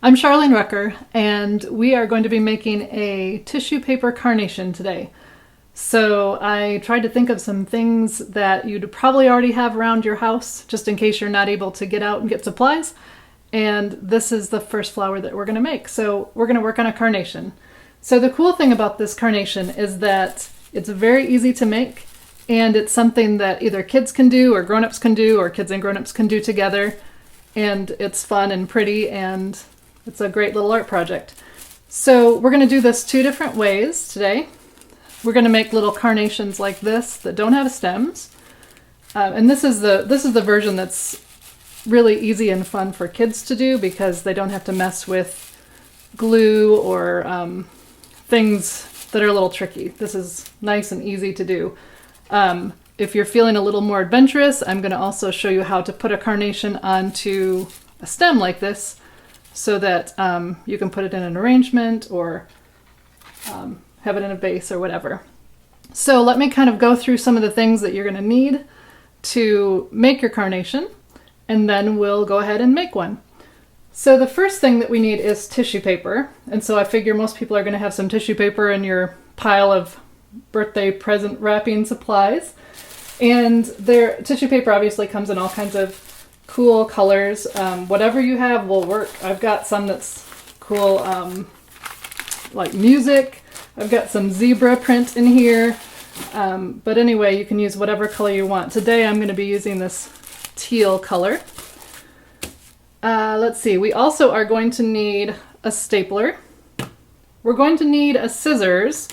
I'm Charlene Rucker, and we are going to be making a tissue paper carnation today. So I tried to think of some things that you'd probably already have around your house, just in case you're not able to get out and get supplies. And this is the first flower that we're going to make. So we're going to work on a carnation. So the cool thing about this carnation is that it's very easy to make, and it's something that either kids can do or grown-ups can do, or kids and grown-ups can do together. And it's fun and pretty, and it's a great little art project. So we're going to do this two different ways today. We're going to make little carnations like this that don't have stems. And this is the version that's really easy and fun for kids to do because they don't have to mess with glue or things that are a little tricky. This is nice and easy to do. If you're feeling a little more adventurous, I'm going to also show you how to put a carnation onto a stem like this, so that you can put it in an arrangement or have it in a vase or whatever. So let me kind of go through some of the things that you're going to need to make your carnation, and then we'll go ahead and make one. So the first thing that we need is tissue paper, and so I figure most people are going to have some tissue paper in your pile of birthday present wrapping supplies. And their tissue paper obviously comes in all kinds of cool colors. Whatever you have will work. I've got some that's cool, like music. I've got some zebra print in here. But anyway, you can use whatever color you want. Today I'm going to be using this teal color. Let's see. We also are going to need a stapler. We're going to need a scissors.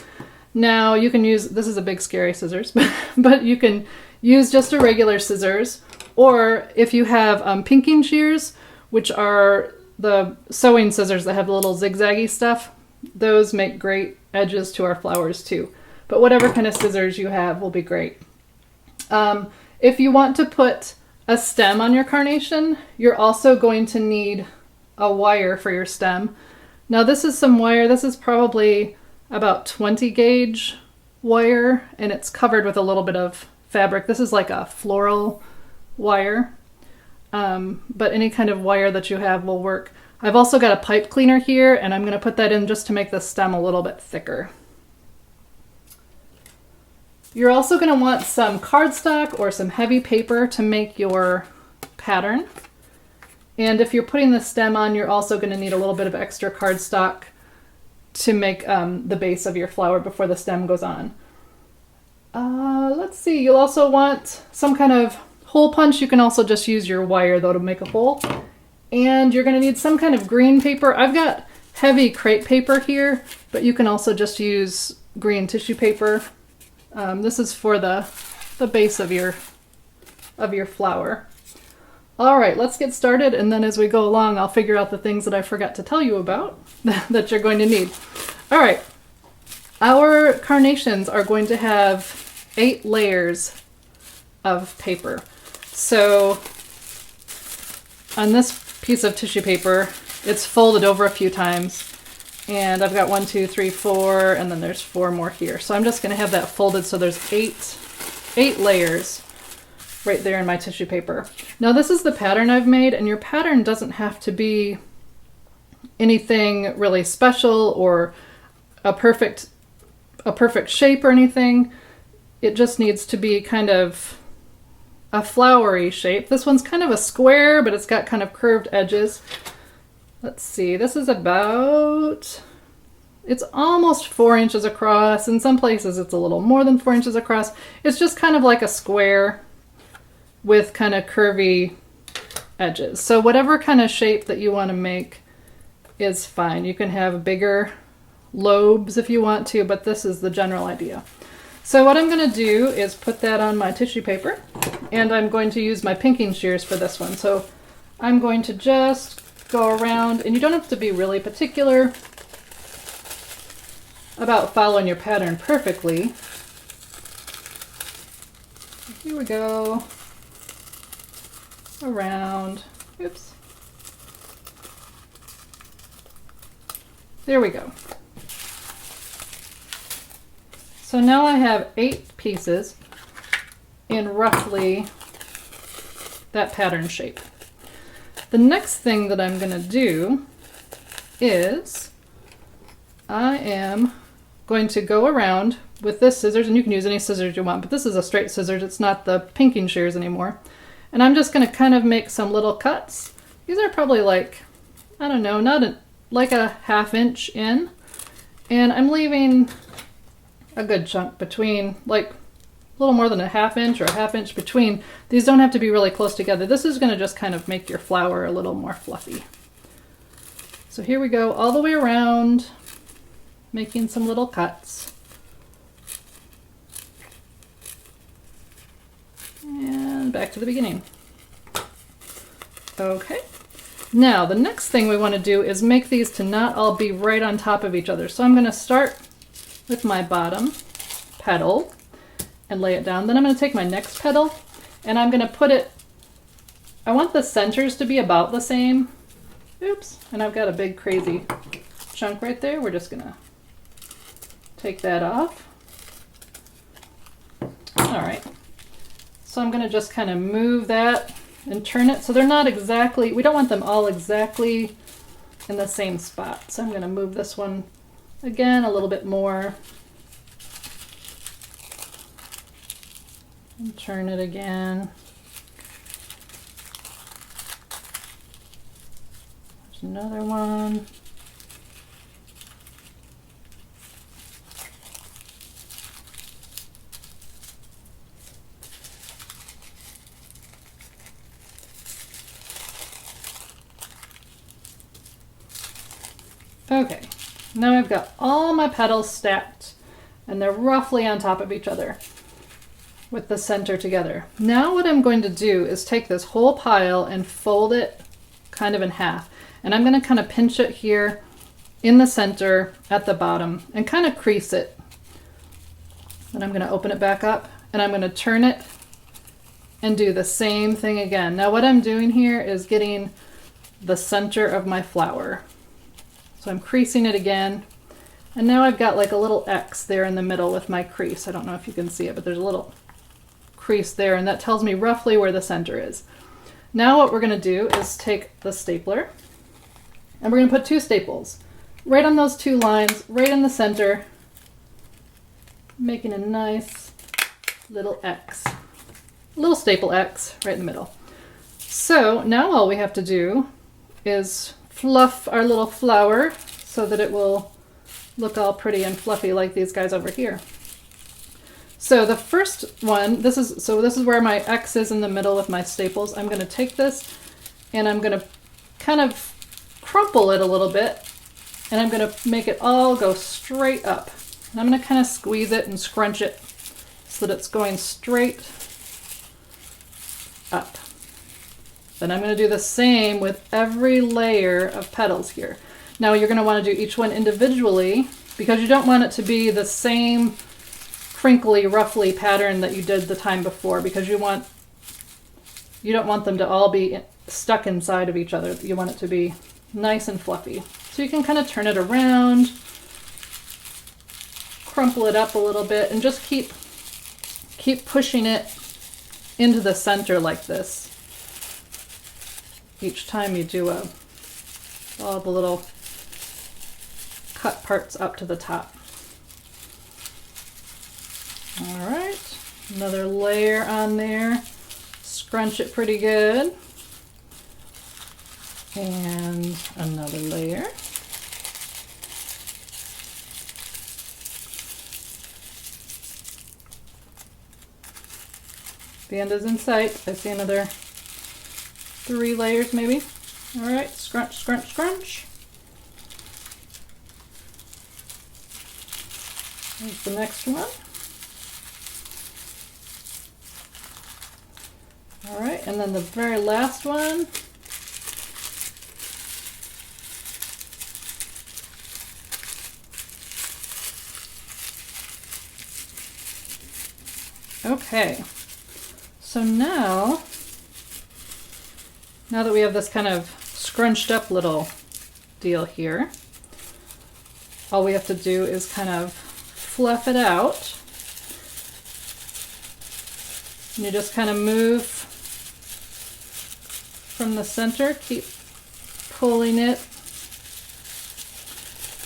Now you can use, this is a big scary scissors, but you can use just a regular scissors. Or if you have pinking shears, which are the sewing scissors that have the little zigzaggy stuff, those make great edges to our flowers too. But whatever kind of scissors you have will be great. If you want to put a stem on your carnation, you're also going to need a wire for your stem. Now this is some wire. This is probably about 20 gauge wire, and it's covered with a little bit of fabric. This is like a floral wire, but any kind of wire that you have will work. I've also got a pipe cleaner here, and I'm going to put that in just to make the stem a little bit thicker. You're also going to want some cardstock or some heavy paper to make your pattern. And if you're putting the stem on, you're also going to need a little bit of extra cardstock to make the base of your flower before the stem goes on. Let's see, you'll also want some kind of hole punch. You can also just use your wire though to make a hole. And you're going to need some kind of green paper. I've got heavy crepe paper here, but you can also just use green tissue paper. This is for the base of your flower. All right, let's get started, and then as we go along, I'll figure out the things that I forgot to tell you about that you're going to need. All right, our carnations are going to have 8 layers of paper. So on this piece of tissue paper, it's folded over a few times, and I've got 1, 2, 3, 4, and then there's 4 more here. So I'm just going to have that folded so there's 8 layers right there in my tissue paper. Now this is the pattern I've made, and your pattern doesn't have to be anything really special or a perfect shape or anything. It just needs to be kind of a flowery shape. This one's kind of a square, but it's got kind of curved edges. Let's see, this is about, it's almost 4 inches across. In some places it's a little more than 4 inches across. It's just kind of like a square with kind of curvy edges. So whatever kind of shape that you want to make is fine. You can have bigger lobes if you want to, but this is the general idea. So what I'm going to do is put that on my tissue paper, and I'm going to use my pinking shears for this one. So I'm going to just go around, and you don't have to be really particular about following your pattern perfectly. Here we go. Around. Oops. There we go. So now I have 8 pieces in roughly that pattern shape. The next thing that I'm going to do is I am going to go around with this scissors, and you can use any scissors you want, but this is a straight scissors. It's not the pinking shears anymore. And I'm just going to kind of make some little cuts. These are probably like, I don't know, like a 1/2 inch in. And I'm leaving a good chunk between, like a little more than a 1/2 inch or a 1/2 inch between. These don't have to be really close together. This is going to just kind of make your flower a little more fluffy. So here we go all the way around, making some little cuts. And back to the beginning. Okay. Now the next thing we want to do is make these to not all be right on top of each other. So I'm going to start with my bottom petal and lay it down. Then I'm going to take my next petal and I'm going to put it, I want the centers to be about the same. Oops, and I've got a big crazy chunk right there. We're just going to take that off. All right. So I'm going to just kind of move that and turn it so they're not exactly, we don't want them all exactly in the same spot. So I'm going to move this one again a little bit more and turn it again. There's another one. Okay, now I've got all my petals stacked and they're roughly on top of each other with the center together. Now what I'm going to do is take this whole pile and fold it kind of in half. And I'm going to kind of pinch it here in the center at the bottom and kind of crease it. Then I'm going to open it back up and I'm going to turn it and do the same thing again. Now what I'm doing here is getting the center of my flower. So I'm creasing it again. And now I've got like a little X there in the middle with my crease. I don't know if you can see it, but there's a little crease there and that tells me roughly where the center is. Now what we're going to do is take the stapler and we're going to put 2 staples right on those 2 lines, right in the center, making a nice little X. A little staple X right in the middle. So now all we have to do is fluff our little flower so that it will look all pretty and fluffy like these guys over here. So the first one, this is where my X is in the middle with my staples. I'm going to take this and I'm going to kind of crumple it a little bit and I'm going to make it all go straight up. And I'm going to kind of squeeze it and scrunch it so that it's going straight up. Then I'm going to do the same with every layer of petals here. Now you're going to want to do each one individually because you don't want it to be the same crinkly, ruffly pattern that you did the time before because you don't want them to all be stuck inside of each other. You want it to be nice and fluffy. So you can kind of turn it around, crumple it up a little bit, and just keep pushing it into the center like this. Each time you do all the little cut parts up to the top. All right, another layer on there. Scrunch it pretty good. And another layer. The end is in sight. I see another 3 layers maybe. All right, scrunch, scrunch, scrunch. Here's the next one. All right, and then the very last one. Okay, so now that we have this kind of scrunched up little deal here, all we have to do is kind of fluff it out. And you just kind of move from the center, keep pulling it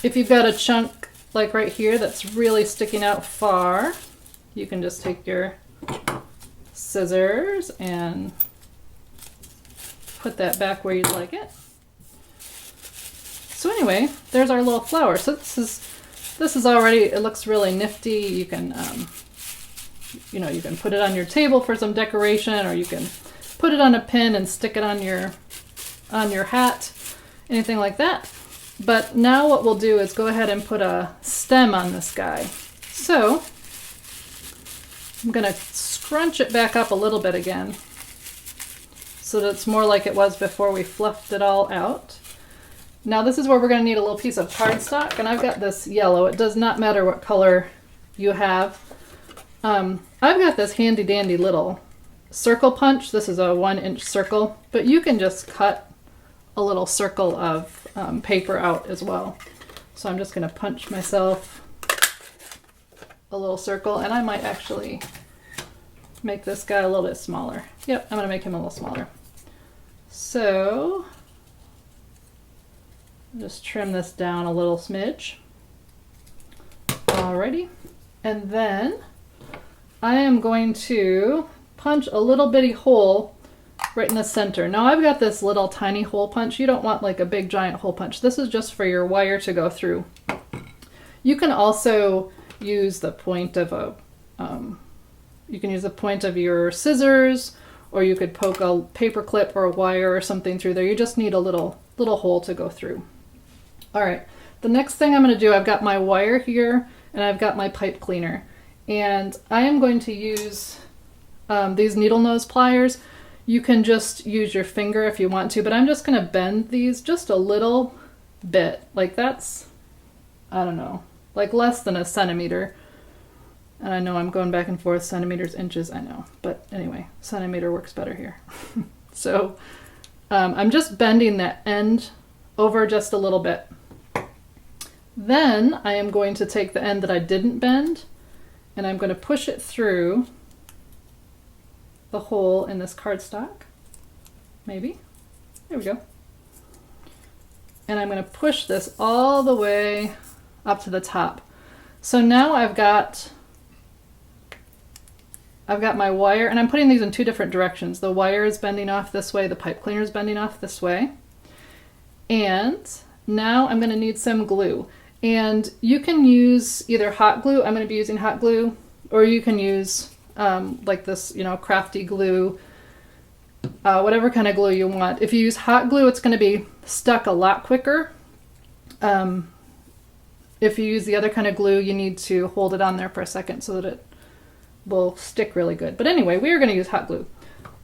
If you've got a chunk like right here that's really sticking out far, you can just take your scissors and put that back where you'd like it. So anyway, there's our little flower. So this is already, it looks really nifty. You can, you know, you can put it on your table for some decoration, or you can put it on a pin and stick it on your hat, anything like that. But now what we'll do is go ahead and put a stem on this guy. So I'm going to scrunch it back up a little bit again so that it's more like it was before we fluffed it all out. Now this is where we're going to need a little piece of cardstock, and I've got this yellow. It does not matter what color you have. I've got this handy dandy little circle punch. This is a 1-inch circle, but you can just cut a little circle of paper out as well. So I'm just going to punch myself a little circle, and I might actually make this guy a little bit smaller. Yep, I'm going to make him a little smaller. So just trim this down a little smidge. Alrighty, and then I am going to punch a little bitty hole right in the center. Now I've got this little tiny hole punch. You don't want like a big giant hole punch. This is just for your wire to go through. You can also use the point of your scissors, or you could poke a paper clip or a wire or something through there. You just need a little hole to go through. All right, the next thing I'm going to do, I've got my wire here and I've got my pipe cleaner, and I am going to use these needle nose pliers. You can just use your finger if you want to, but I'm just going to bend these just a little bit. Like that's, I don't know, like less than a centimeter. And I know I'm going back and forth, centimeters, inches, I know. But anyway, centimeter works better here. So I'm just bending that end over just a little bit. Then I am going to take the end that I didn't bend, and I'm going to push it through the hole in this cardstock. Maybe. There we go. And I'm going to push this all the way up to the top. So now I've got my wire, and I'm putting these in two different directions. The wire is bending off this way, the pipe cleaner is bending off this way. And now I'm going to need some glue. And you can use either hot glue, I'm going to be using hot glue, or you can use like this, you know, crafty glue, whatever kind of glue you want. If you use hot glue, it's going to be stuck a lot quicker. If you use the other kind of glue, you need to hold it on there for a second so that it will stick really good. But anyway, we are going to use hot glue.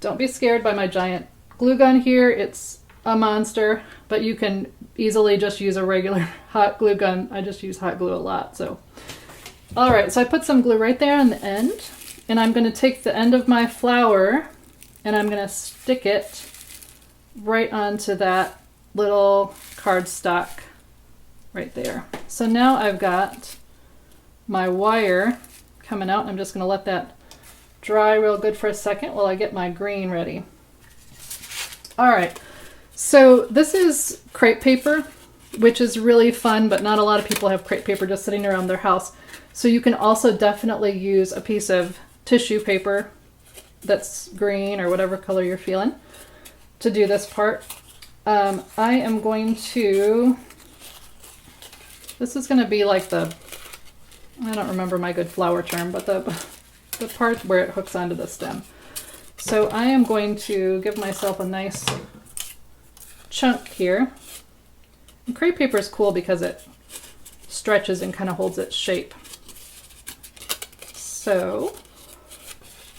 Don't be scared by my giant glue gun here. It's a monster, but you can easily just use a regular hot glue gun. I just use hot glue a lot. So, all right, so I put some glue right there on the end, and I'm going to take the end of my flower and I'm going to stick it right onto that little cardstock right there. So now I've got my wire coming out. I'm just going to let that dry real good for a second while I get my green ready. All right, so this is crepe paper, which is really fun, but not a lot of people have crepe paper just sitting around their house. So you can also definitely use a piece of tissue paper that's green or whatever color you're feeling to do this part. I am going to, this is going to be like the, I don't remember my good flower term, but the part where it hooks onto the stem. So I am going to give myself a nice chunk here. And crepe paper is cool because it stretches and kind of holds its shape. So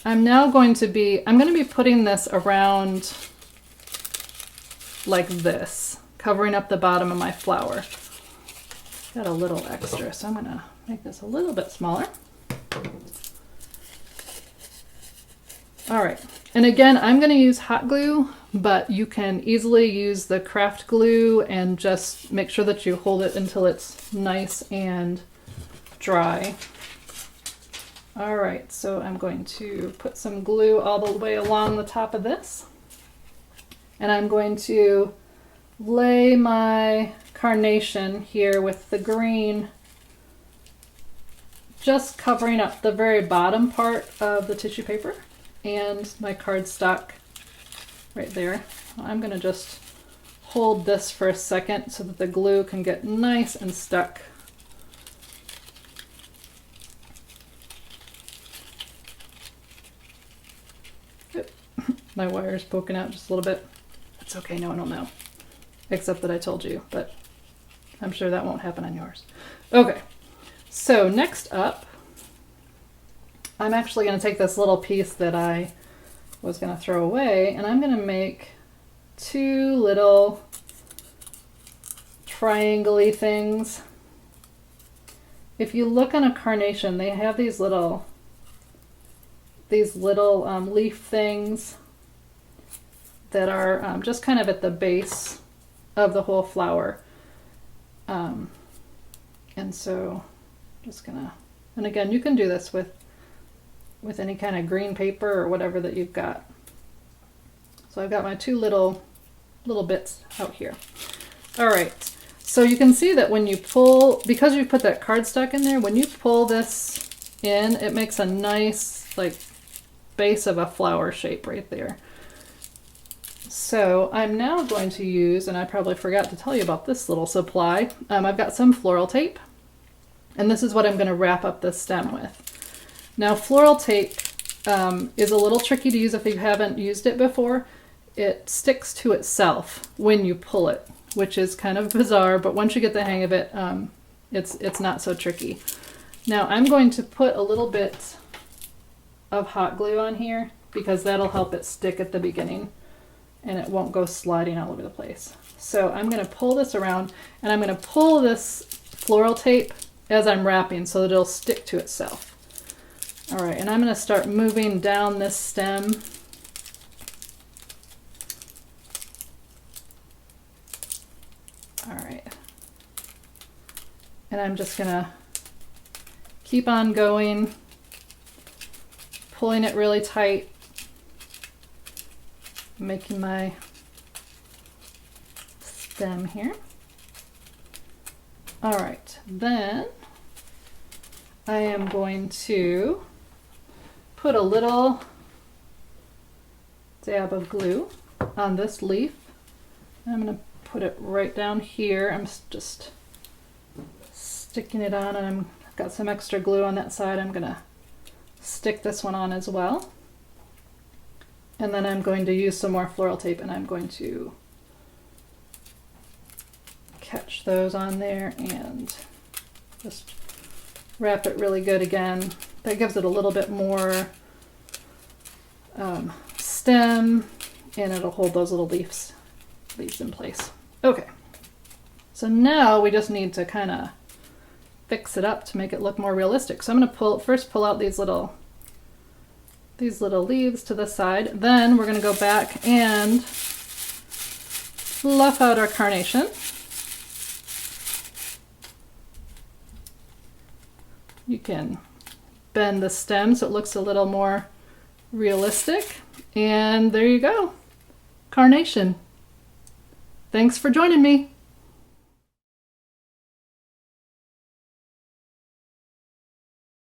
I'm now going to be, I'm going to be putting this around like this, covering up the bottom of my flower. Got a little extra, so I'm going to make this a little bit smaller. All right, and again, I'm going to use hot glue, but you can easily use the craft glue and just make sure that you hold it until it's nice and dry. All right, so I'm going to put some glue all the way along the top of this, and I'm going to lay my carnation here with the green just covering up the very bottom part of the tissue paper and my cardstock right there. I'm going to just hold this for a second so that the glue can get nice and stuck. My wire's poking out just a little bit. It's okay, no one will know. Except that I told you, but I'm sure that won't happen on yours. Okay, so next up, I'm actually going to take this little piece that I was going to throw away, and I'm going to make two little triangle-y things. If you look on a carnation, they have these little leaf things that are just kind of at the base of the whole flower. And so just gonna, and again, you can do this with any kind of green paper or whatever that you've got. So I've got my two little bits out here. All right, so you can see that when you pull, because you put that cardstock in there, when you pull this in, it makes a nice like base of a flower shape right there. So I'm now going to use, and I probably forgot to tell you about this little supply, I've got some floral tape, and this is what I'm going to wrap up this stem with. Now floral tape is a little tricky to use if you haven't used it before. It sticks to itself when you pull it, which is kind of bizarre, but once you get the hang of it, it's not so tricky. Now I'm going to put a little bit of hot glue on here because that'll help it stick at the beginning and it won't go sliding all over the place. So I'm going to pull this around and I'm going to pull this floral tape as I'm wrapping so that it'll stick to itself. All right, and I'm going to start moving down this stem. All right. And I'm just going to keep on going, pulling it really tight, making my stem here. All right, then I am going to put a little dab of glue on this leaf. I'm going to put it right down here. I'm just sticking it on, and I've got some extra glue on that side. I'm going to stick this one on as well. And then I'm going to use some more floral tape and I'm going to catch those on there and just wrap it really good again. That gives it a little bit more stem and it'll hold those little leaves in place. Okay, so now we just need to kind of fix it up to make it look more realistic. So I'm going to first pull out these little leaves to the side. Then we're going to go back and fluff out our carnation. You can bend the stem so it looks a little more realistic. And there you go. Carnation. Thanks for joining me.